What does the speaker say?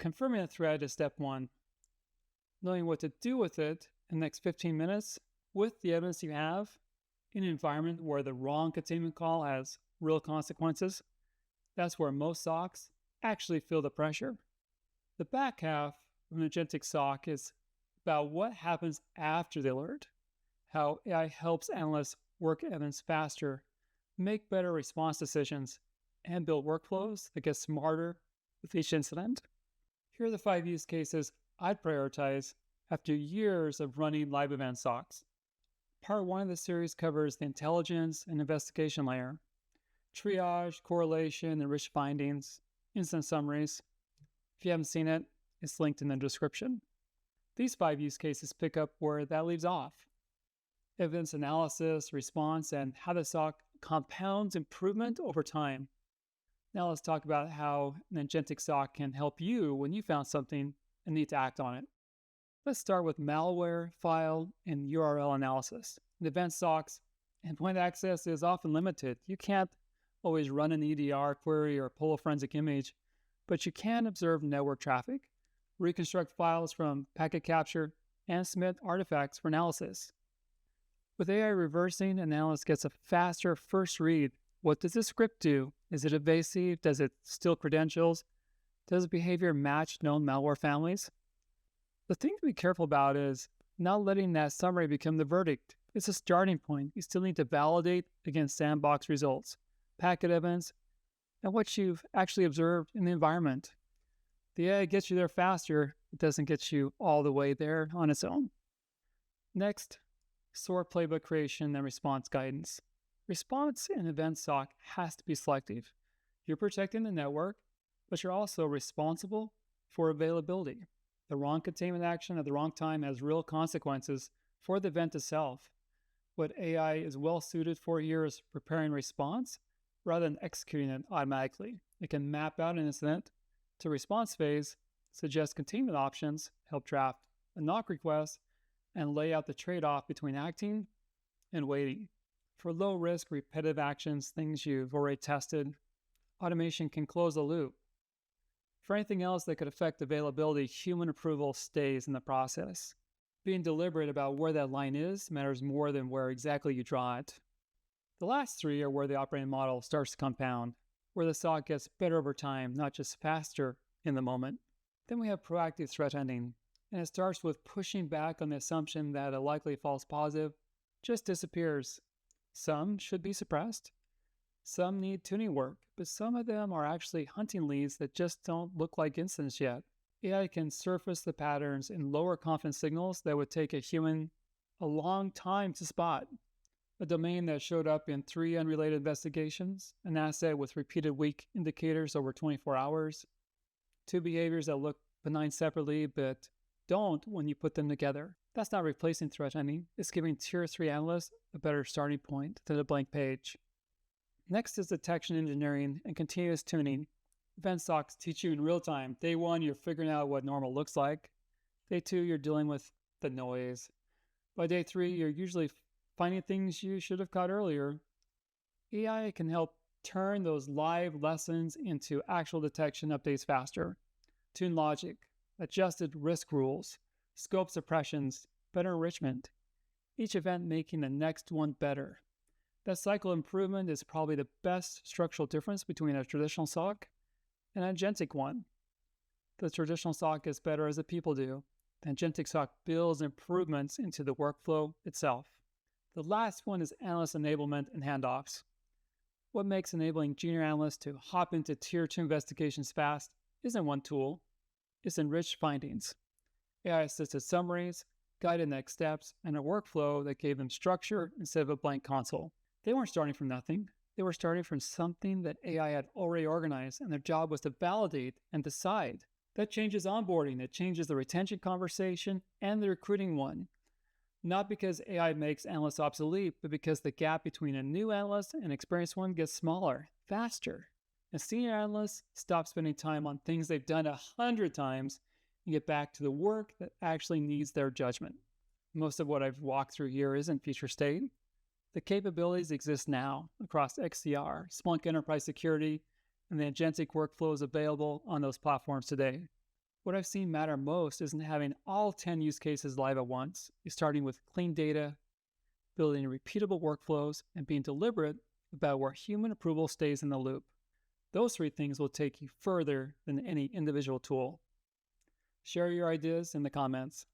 Confirming a threat is step one. Knowing what to do with it in the next 15 minutes with the evidence you have in an environment where the wrong containment call has real consequences, that's where most SOCs actually feel the pressure. The back half of an Agentic SOC is about what happens after the alert, how AI helps analysts work evidence faster, make better response decisions, and build workflows that get smarter with each incident. Here are the 5 use cases I'd prioritize after years of running live event SOCs. Part 1 of the series covers the intelligence and investigation layer, triage, correlation, enriched findings, incident summaries. If you haven't seen it, it's linked in the description. These 5 use cases pick up where that leaves off. Evidence analysis, response, and how the SOC compounds improvement over time. Now let's talk about how an agentic SOC can help you when you found something and need to act on it. Let's start with malware, file, and URL analysis. In event SOCs, endpoint access is often limited. You can't always run an EDR query or pull a forensic image, but you can observe network traffic, reconstruct files from packet capture, and submit artifacts for analysis. With AI reversing, an analyst gets a faster first read. What does the script do? Is it evasive? Does it steal credentials? Does behavior match known malware families? The thing to be careful about is not letting that summary become the verdict. It's a starting point. You still need to validate against sandbox results, packet evidence, and what you've actually observed in the environment. The AI gets you there faster. It doesn't get you all the way there on its own. Next, SOAR playbook creation and response guidance. Response in event SOC has to be selective. You're protecting the network, but you're also responsible for availability. The wrong containment action at the wrong time has real consequences for the event itself. What AI is well suited for here is preparing response rather than executing it automatically. It can map out an incident to response phase, suggest containment options, help draft a knock request, and lay out the trade-off between acting and waiting. For low-risk, repetitive actions, things you've already tested, automation can close the loop. For anything else that could affect availability, human approval stays in the process. Being deliberate about where that line is matters more than where exactly you draw it. The last 3 are where the operating model starts to compound, where the SOC gets better over time, not just faster in the moment. Then we have proactive threat hunting, and it starts with pushing back on the assumption that a likely false positive just disappears. Some should be suppressed. Some need tuning work, but some of them are actually hunting leads that just don't look like incidents yet. AI can surface the patterns in lower confidence signals that would take a human a long time to spot. A domain that showed up in 3 unrelated investigations, an asset with repeated weak indicators over 24 hours, 2 behaviors that look benign separately but don't when you put them together. That's not replacing threat hunting. It's giving Tier 3 analysts a better starting point than a blank page. Next is detection engineering and continuous tuning. Event SOCs teach you in real time. Day 1, you're figuring out what normal looks like. Day 2, you're dealing with the noise. By day 3, you're usually finding things you should have caught earlier. AI can help turn those live lessons into actual detection updates faster. Tune logic, adjusted risk rules, scope suppressions, better enrichment. Each event making the next one better. That cycle improvement is probably the best structural difference between a traditional SOC and an agentic one. The traditional SOC is better as the people do. The agentic SOC builds improvements into the workflow itself. The last one is analyst enablement and handoffs. What makes enabling junior analysts to hop into Tier 2 investigations fast isn't one tool, it's enriched findings. AI-assisted summaries, guided next steps, and a workflow that gave them structure instead of a blank console. They weren't starting from nothing. They were starting from something that AI had already organized, and their job was to validate and decide. That changes onboarding. It changes the retention conversation and the recruiting one. Not because AI makes analysts obsolete, but because the gap between a new analyst and an experienced one gets smaller, faster. And senior analysts stop spending time on things they've done 100 times and get back to the work that actually needs their judgment. Most of what I've walked through here isn't future state. The capabilities exist now across XDR, Splunk Enterprise Security, and the agentic workflows available on those platforms today. What I've seen matter most isn't having all 10 use cases live at once. It's starting with clean data, building repeatable workflows, and being deliberate about where human approval stays in the loop. Those 3 things will take you further than any individual tool. Share your ideas in the comments.